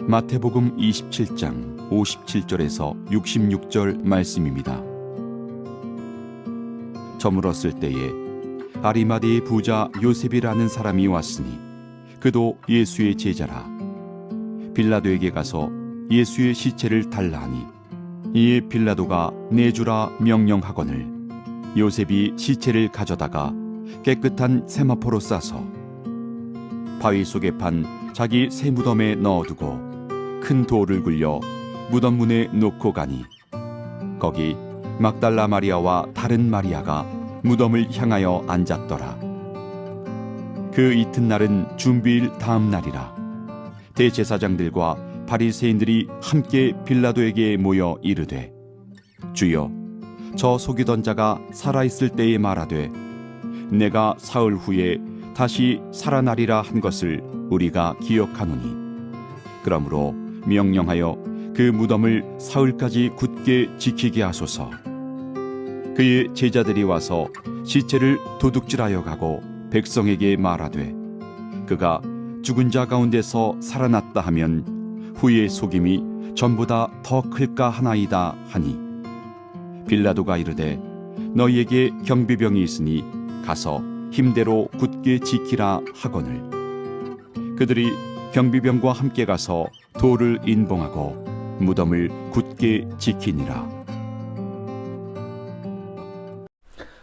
마태복음 27장 57절에서 66절 말씀입니다. 저물었을 때에 아리마대의 부자 요셉이라는 사람이 왔으니 그도 예수의 제자라. 빌라도에게 가서 예수의 시체를 달라 하니 이에 빌라도가 내주라 명령하거늘 요셉이 시체를 가져다가 깨끗한 세마포로 싸서 바위 속에 판 자기 새 무덤에 넣어두고 큰 돌을 굴려 무덤 문에 놓고 가니 거기 막달라 마리아와 다른 마리아가 무덤을 향하여 앉았더라. 그 이튿날은 준비일 다음 날이라. 대제사장들과 바리새인들이 함께 빌라도에게 모여 이르되 주여, 저 속이던 자가 살아있을 때에 말하되 내가 사흘 후에 다시 살아나리라 한 것을 우리가 기억하노니 그러므로 명령하여 그 무덤을 사흘까지 굳게 지키게 하소서. 그의 제자들이 와서 시체를 도둑질하여 가고 백성에게 말하되 그가 죽은 자 가운데서 살아났다 하면 후의 속임이 전보다 더 클까 하나이다 하니 빌라도가 이르되 너희에게 경비병이 있으니 가서 힘대로 굳게 지키라 하거늘 그들이 경비병과 함께 가서 돌을 인봉하고 무덤을 굳게 지키니라.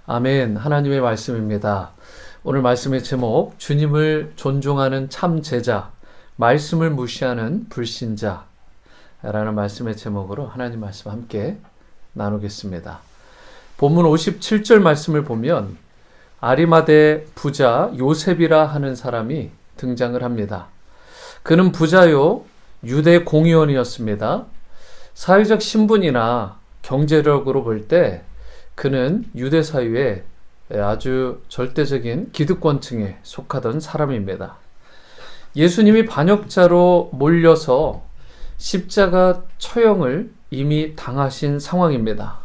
아멘. 하나님의 말씀입니다. 오늘 말씀의 제목, 주님을 존중하는 참 제자, 말씀을 무시하는 불신자 라는 말씀의 제목으로 하나님 말씀 함께 나누겠습니다. 본문 57절 말씀을 보면 아리마대 부자 요셉이라 하는 사람이 등장을 합니다. 그는 부자요 유대 공의원이었습니다. 사회적 신분이나 경제력으로 볼 때 그는 유대 사회의 아주 절대적인 기득권층에 속하던 사람입니다. 예수님이 반역자로 몰려서 십자가 처형을 이미 당하신 상황입니다.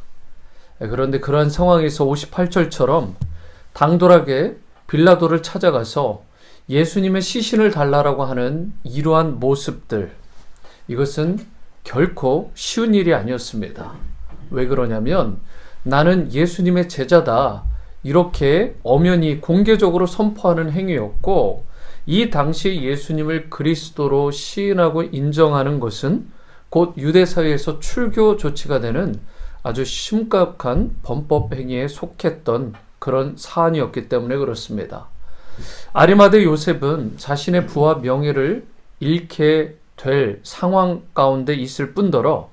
그런데 그러한 상황에서 58절처럼 당돌하게 빌라도를 찾아가서 예수님의 시신을 달라고 하는 이러한 모습들, 이것은 결코 쉬운 일이 아니었습니다. 왜 그러냐면 나는 예수님의 제자다 이렇게 엄연히 공개적으로 선포하는 행위였고 이 당시 예수님을 그리스도로 시인하고 인정하는 것은 곧 유대사회에서 출교 조치가 되는 아주 심각한 범법 행위에 속했던 그런 사안이었기 때문에 그렇습니다. 아리마대 요셉은 자신의 부와 명예를 잃게 될 상황 가운데 있을 뿐더러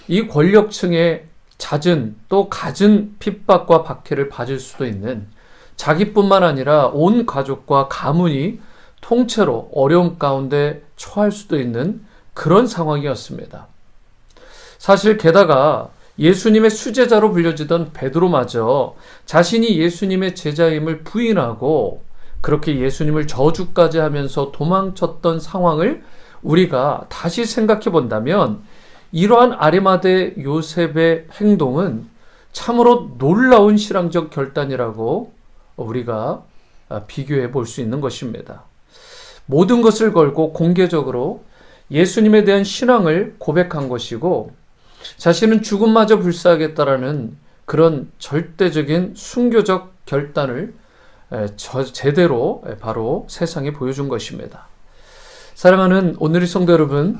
이 권력층의 잦은 또 갖은 핍박과 박해를 받을 수도 있는 자기뿐만 아니라 온 가족과 가문이 통째로 어려움 가운데 처할 수도 있는 그런 상황이었습니다. 사실 게다가 예수님의 수제자로 불려지던 베드로마저 자신이 예수님의 제자임을 부인하고 그렇게 예수님을 저주까지 하면서 도망쳤던 상황을 우리가 다시 생각해 본다면 이러한 아리마대 요셉의 행동은 참으로 놀라운 신앙적 결단이라고 우리가 비교해 볼 수 있는 것입니다. 모든 것을 걸고 공개적으로 예수님에 대한 신앙을 고백한 것이고 자신은 죽음마저 불사하겠다라는 그런 절대적인 순교적 결단을 제대로 바로 세상에 보여준 것입니다. 사랑하는 오늘의 성도 여러분,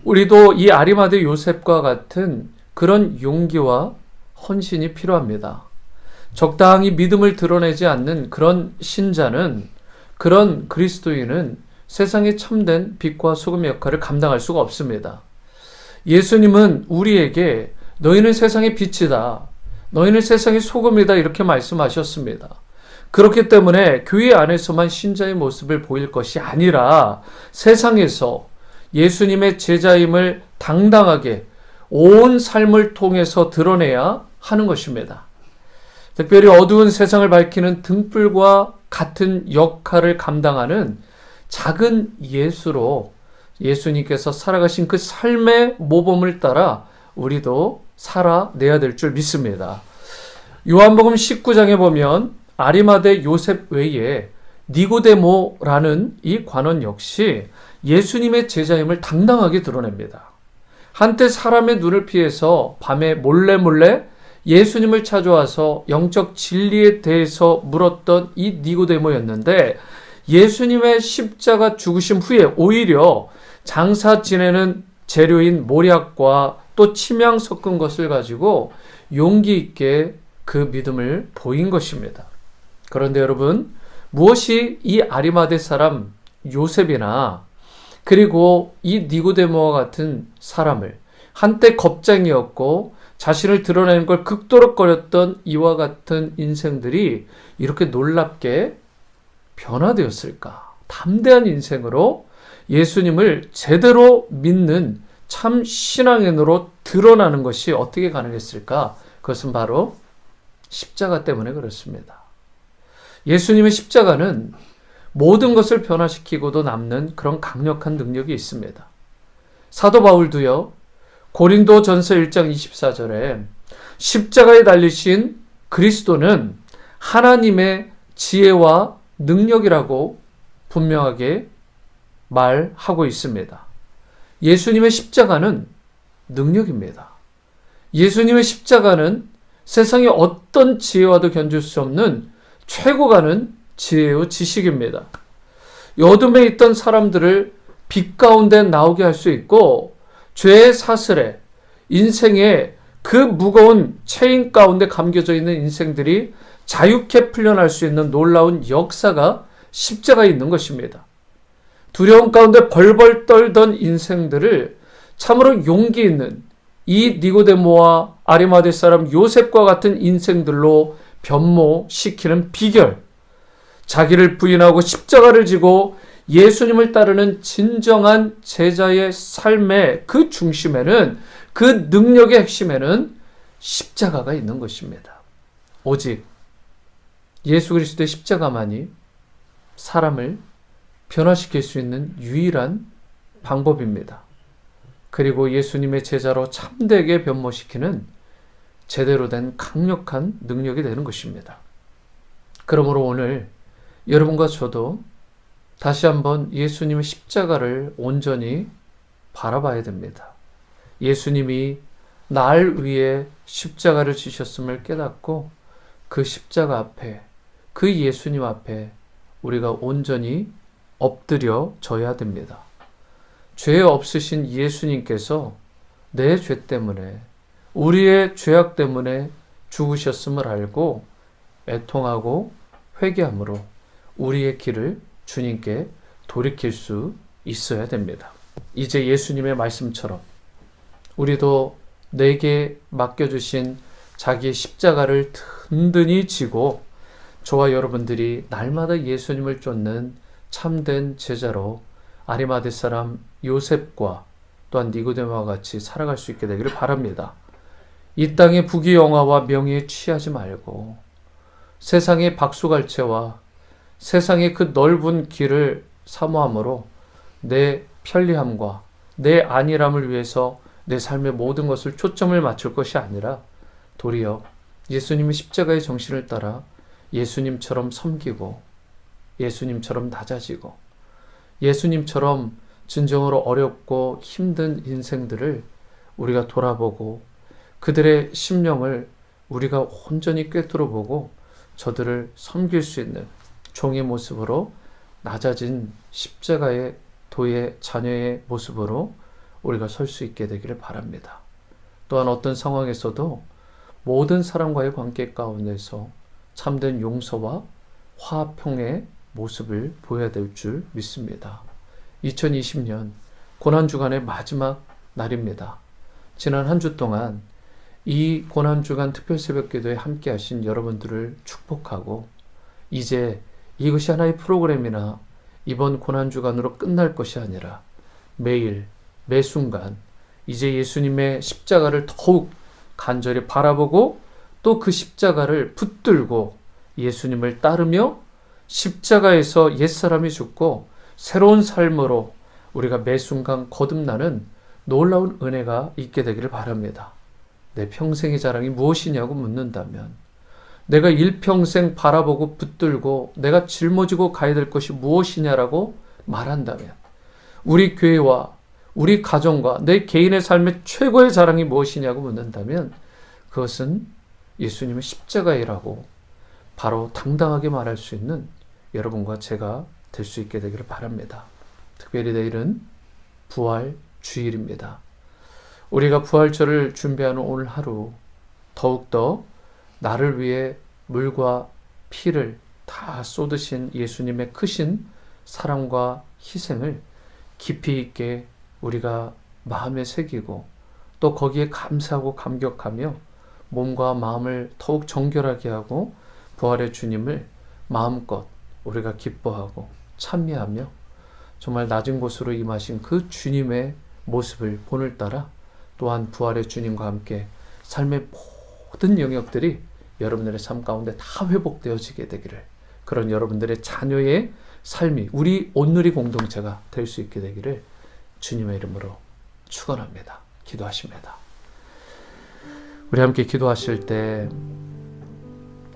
우리도 이 아리마대 요셉과 같은 그런 용기와 헌신이 필요합니다. 적당히 믿음을 드러내지 않는 그런 신자는, 그런 그리스도인은 세상에 참된 빛과 소금의 역할을 감당할 수가 없습니다. 예수님은 우리에게 너희는 세상의 빛이다, 너희는 세상의 소금이다 이렇게 말씀하셨습니다. 그렇기 때문에 교회 안에서만 신자의 모습을 보일 것이 아니라 세상에서 예수님의 제자임을 당당하게 온 삶을 통해서 드러내야 하는 것입니다. 특별히 어두운 세상을 밝히는 등불과 같은 역할을 감당하는 작은 예수로 예수님께서 살아가신 그 삶의 모범을 따라 우리도 살아내야 될 줄 믿습니다. 요한복음 19장에 보면 아리마대 요셉 외에 니고데모라는 이 관원 역시 예수님의 제자임을 당당하게 드러냅니다. 한때 사람의 눈을 피해서 밤에 몰래 예수님을 찾아와서 영적 진리에 대해서 물었던 이 니고데모였는데, 예수님의 십자가 죽으심 후에 오히려 장사 지내는 재료인 모략과 또 침향 섞은 것을 가지고 용기 있게 그 믿음을 보인 것입니다. 그런데 여러분, 무엇이 이 아리마대 사람 요셉이나 그리고 이 니고데모와 같은 사람을, 한때 겁쟁이였고 자신을 드러내는 걸 극도록거렸던 이와 같은 인생들이 이렇게 놀랍게 변화되었을까? 담대한 인생으로 예수님을 제대로 믿는 참 신앙인으로 드러나는 것이 어떻게 가능했을까? 그것은 바로 십자가 때문에 그렇습니다. 예수님의 십자가는 모든 것을 변화시키고도 남는 그런 강력한 능력이 있습니다. 사도 바울도요, 고린도 전서 1장 24절에 십자가에 달리신 그리스도는 하나님의 지혜와 능력이라고 분명하게 말하고 있습니다. 예수님의 십자가는 능력입니다. 예수님의 십자가는 세상의 어떤 지혜와도 견줄 수 없는 최고 가는 지혜요 지식입니다. 어둠에 있던 사람들을 빛 가운데 나오게 할 수 있고, 죄의 사슬에, 인생의 그 무거운 체인 가운데 감겨져 있는 인생들이 자유케 풀려날 수 있는 놀라운 역사가 십자가에 있는 것입니다. 두려움 가운데 벌벌 떨던 인생들을 참으로 용기 있는 이 니고데모와 아리마대 사람 요셉과 같은 인생들로 변모시키는 비결, 자기를 부인하고 십자가를 지고 예수님을 따르는 진정한 제자의 삶의 그 중심에는, 그 능력의 핵심에는 십자가가 있는 것입니다. 오직 예수 그리스도의 십자가만이 사람을 변화시킬 수 있는 유일한 방법입니다. 그리고 예수님의 제자로 참되게 변모시키는 제대로 된 강력한 능력이 되는 것입니다. 그러므로 오늘 여러분과 저도 다시 한번 예수님의 십자가를 온전히 바라봐야 됩니다. 예수님이 날 위해 십자가를 지셨음을 깨닫고 그 십자가 앞에, 그 예수님 앞에 우리가 온전히 엎드려 져야 됩니다. 죄 없으신 예수님께서 내 죄 때문에, 우리의 죄악 때문에 죽으셨음을 알고 애통하고 회개함으로 우리의 길을 주님께 돌이킬 수 있어야 됩니다. 이제 예수님의 말씀처럼 우리도 내게 맡겨주신 자기의 십자가를 든든히 지고 저와 여러분들이 날마다 예수님을 쫓는 참된 제자로 아리마대 사람 요셉과 또한 니고데모와 같이 살아갈 수 있게 되기를 바랍니다. 이 땅의 부귀영화와 명예에 취하지 말고 세상의 박수갈채와 세상의 그 넓은 길을 사모함으로 내 편리함과 내 안일함을 위해서 내 삶의 모든 것을 초점을 맞출 것이 아니라 도리어 예수님의 십자가의 정신을 따라 예수님처럼 섬기고 예수님처럼 낮아지고 예수님처럼 진정으로 어렵고 힘든 인생들을 우리가 돌아보고 그들의 심령을 우리가 온전히 꿰뚫어보고 저들을 섬길 수 있는 종의 모습으로 낮아진 십자가의 도의 자녀의 모습으로 우리가 설 수 있게 되기를 바랍니다. 또한 어떤 상황에서도 모든 사람과의 관계 가운데서 참된 용서와 화평의 모습을 보여야 될 줄 믿습니다. 2020년 고난주간의 마지막 날입니다. 지난 한 주 동안 이 고난주간 특별새벽기도에 함께 하신 여러분들을 축복하고, 이제 이것이 하나의 프로그램이나 이번 고난주간으로 끝날 것이 아니라 매일 매 순간 이제 예수님의 십자가를 더욱 간절히 바라보고 또 그 십자가를 붙들고 예수님을 따르며 십자가에서 옛사람이 죽고 새로운 삶으로 우리가 매 순간 거듭나는 놀라운 은혜가 있게 되기를 바랍니다. 내 평생의 자랑이 무엇이냐고 묻는다면 내가 일평생 바라보고 붙들고 내가 짊어지고 가야 될 것이 무엇이냐라고 말한다면, 우리 교회와 우리 가정과 내 개인의 삶의 최고의 자랑이 무엇이냐고 묻는다면 그것은 예수님의 십자가이라고 바로 당당하게 말할 수 있는 여러분과 제가 될 수 있게 되기를 바랍니다. 특별히 내일은 부활 주일입니다. 우리가 부활절을 준비하는 오늘 하루 더욱더 나를 위해 물과 피를 다 쏟으신 예수님의 크신 사랑과 희생을 깊이 있게 우리가 마음에 새기고 또 거기에 감사하고 감격하며 몸과 마음을 더욱 정결하게 하고 부활의 주님을 마음껏 우리가 기뻐하고 찬미하며 정말 낮은 곳으로 임하신 그 주님의 모습을 본을 따라 또한 부활의 주님과 함께 삶의 모든 영역들이 여러분들의 삶 가운데 다 회복되어지게 되기를, 그런 여러분들의 자녀의 삶이 우리 온누리 공동체가 될 수 있게 되기를 주님의 이름으로 축원합니다. 기도하십니다. 우리 함께 기도하실 때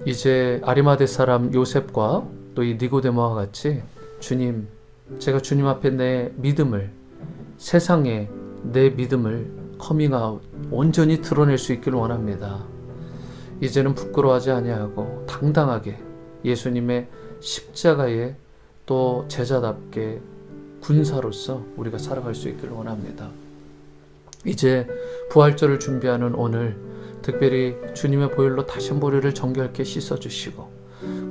이제 아리마대 사람 요셉과 또 이 니고데모와 같이 주님, 제가 주님 앞에 내 믿음을, 세상에 내 믿음을 커밍아웃 온전히 드러낼 수 있기를 원합니다. 이제는 부끄러워하지 아니하고 당당하게 예수님의 십자가에 또 제자답게 군사로서 우리가 살아갈 수 있기를 원합니다. 이제 부활절을 준비하는 오늘 특별히 주님의 보혈로 다시 한번 우리를 정결케 씻어주시고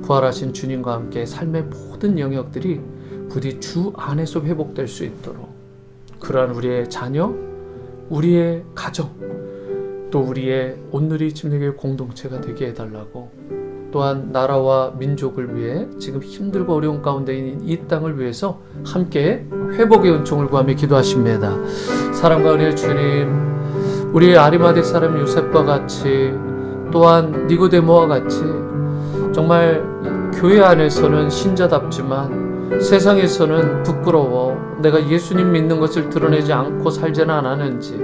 부활하신 주님과 함께 삶의 모든 영역들이 부디 주 안에서 회복될 수 있도록 그러한 우리의 자녀, 우리의 가정, 또 우리의 온누리 침례교회 공동체가 되게 해달라고, 또한 나라와 민족을 위해 지금 힘들고 어려운 가운데 있는 이 땅을 위해서 함께 회복의 은총을 구하며 기도하십니다. 사랑과 은혜의 주님, 우리 아리마대 사람 요셉과 같이 또한 니고데모와 같이 정말 교회 안에서는 신자답지만 세상에서는 부끄러워 내가 예수님 믿는 것을 드러내지 않고 살지는 않았는지,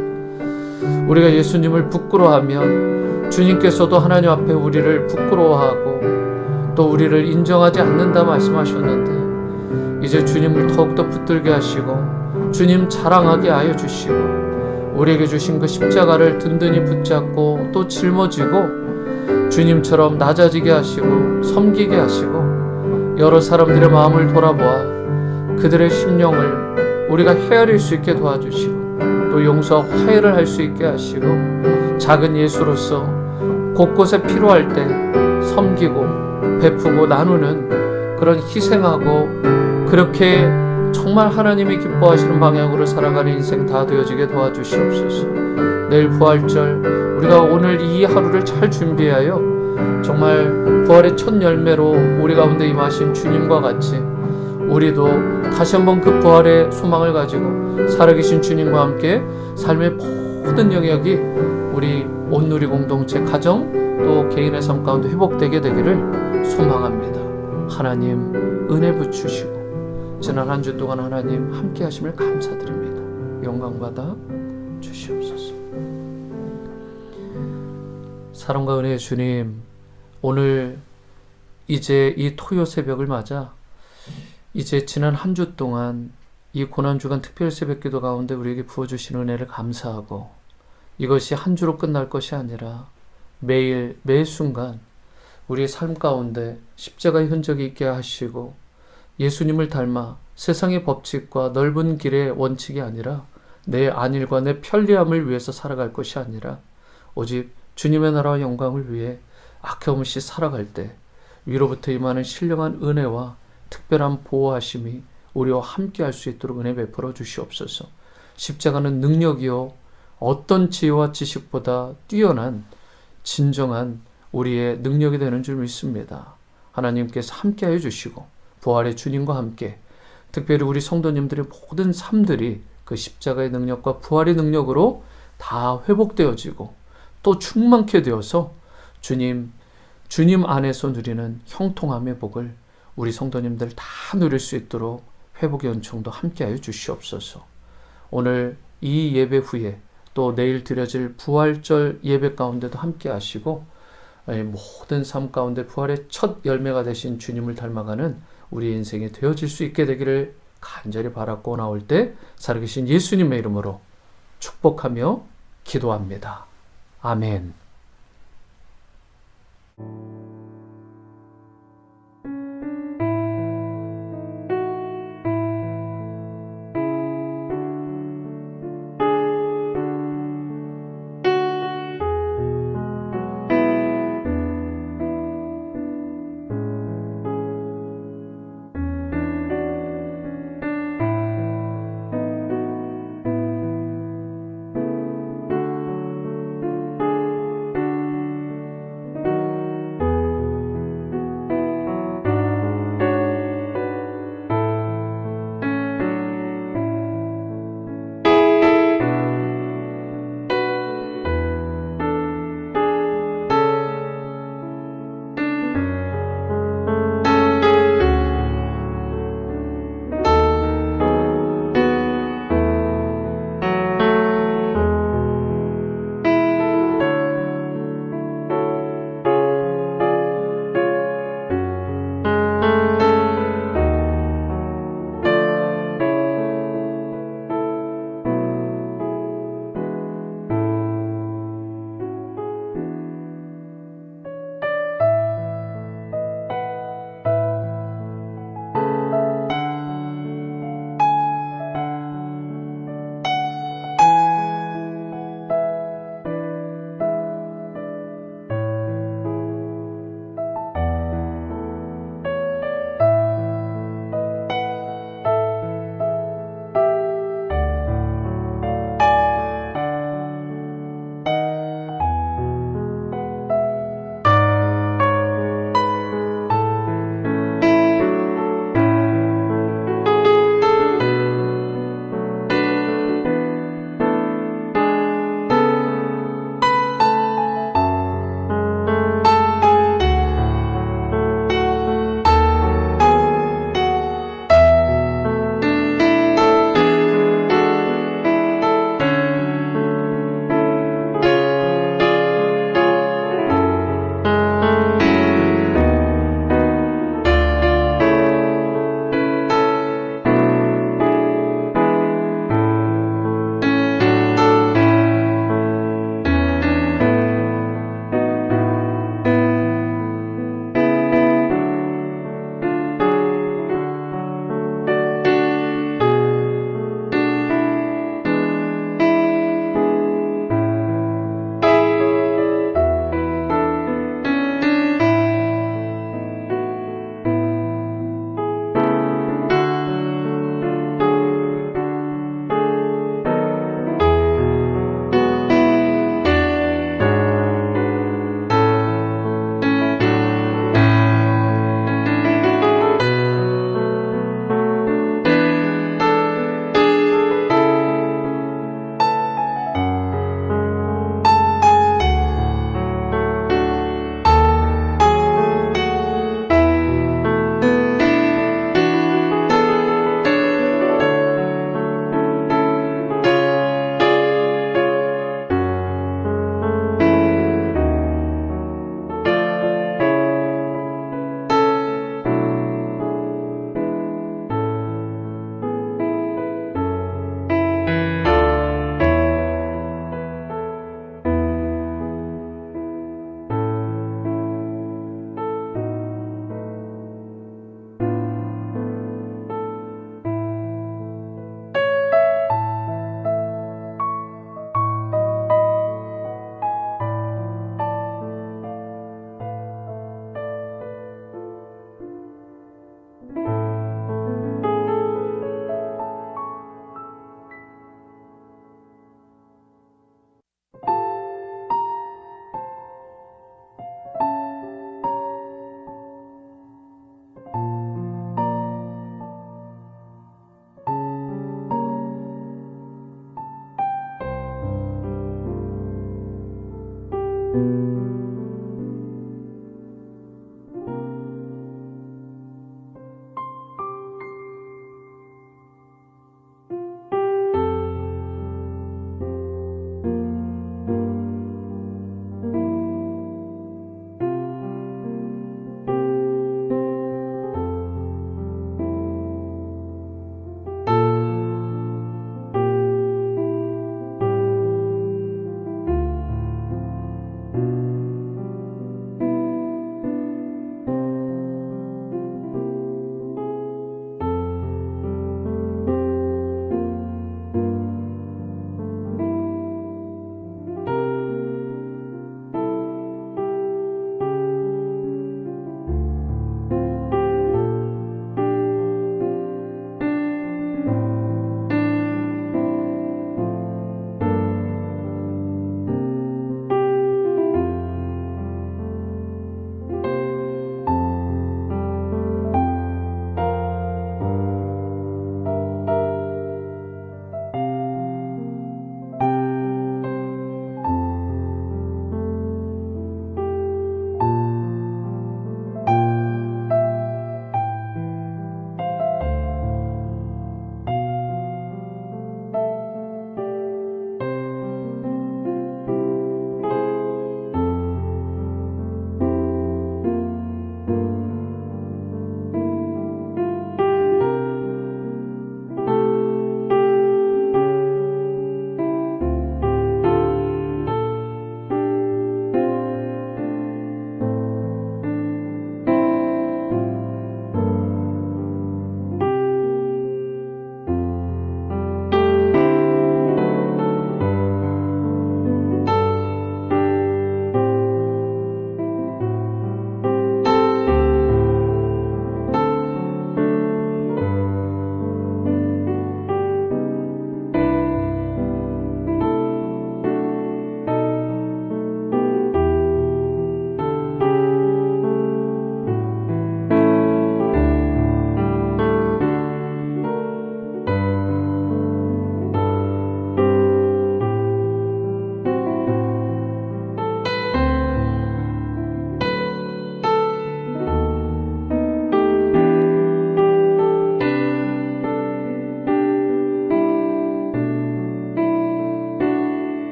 우리가 예수님을 부끄러워하면 주님께서도 하나님 앞에 우리를 부끄러워하고 또 우리를 인정하지 않는다 말씀하셨는데, 이제 주님을 더욱더 붙들게 하시고 주님 자랑하게 하여 주시고 우리에게 주신 그 십자가를 든든히 붙잡고 또 짊어지고 주님처럼 낮아지게 하시고 섬기게 하시고 여러 사람들의 마음을 돌아보아 그들의 심령을 우리가 헤아릴 수 있게 도와주시고 또 용서와 화해를 할 수 있게 하시고 작은 예수로서 곳곳에 필요할 때 섬기고 베푸고 나누는 그런 희생하고 그렇게 정말 하나님이 기뻐하시는 방향으로 살아가는 인생 다 되어지게 도와주시옵소서. 내일 부활절 우리가 오늘 이 하루를 잘 준비하여 정말 부활의 첫 열매로 우리 가운데 임하신 주님과 같이 우리도 다시 한번 그 부활의 소망을 가지고 살아계신 주님과 함께 삶의 모든 영역이 우리 온누리 공동체, 가정 또 개인의 삶 가운데 회복되게 되기를 소망합니다. 하나님 은혜 부추시고 지난 한 주 동안 하나님 함께 하심을 감사드립니다. 영광받아 주시옵소서. 사랑과 은혜의 주님, 오늘 이제 이 토요 새벽을 맞아 이제 지난 한 주 동안 이 고난주간 특별 새벽기도 가운데 우리에게 부어주신 은혜를 감사하고 이것이 한 주로 끝날 것이 아니라 매일 매 순간 우리의 삶 가운데 십자가의 흔적이 있게 하시고 예수님을 닮아 세상의 법칙과 넓은 길의 원칙이 아니라 내 안일과 내 편리함을 위해서 살아갈 것이 아니라 오직 주님의 나라와 영광을 위해 아낌없이 살아갈 때 위로부터 임하는 신령한 은혜와 특별한 보호하심이 우리와 함께 할 수 있도록 은혜 베풀어 주시옵소서. 십자가는 능력이요 어떤 지혜와 지식보다 뛰어난 진정한 우리의 능력이 되는 줄 믿습니다. 하나님께서 함께 하여 주시고 부활의 주님과 함께 특별히 우리 성도님들의 모든 삶들이 그 십자가의 능력과 부활의 능력으로 다 회복되어지고 또 충만케 되어서 주님 안에서 누리는 형통함의 복을 우리 성도님들 다 누릴 수 있도록 회복의 은총도 함께하여 주시옵소서. 오늘 이 예배 후에 또 내일 드려질 부활절 예배 가운데도 함께 하시고 모든 삶 가운데 부활의 첫 열매가 되신 주님을 닮아가는 우리 인생이 되어질 수 있게 되기를 간절히 바라고 나올 때 살아계신 예수님의 이름으로 축복하며 기도합니다. 아멘.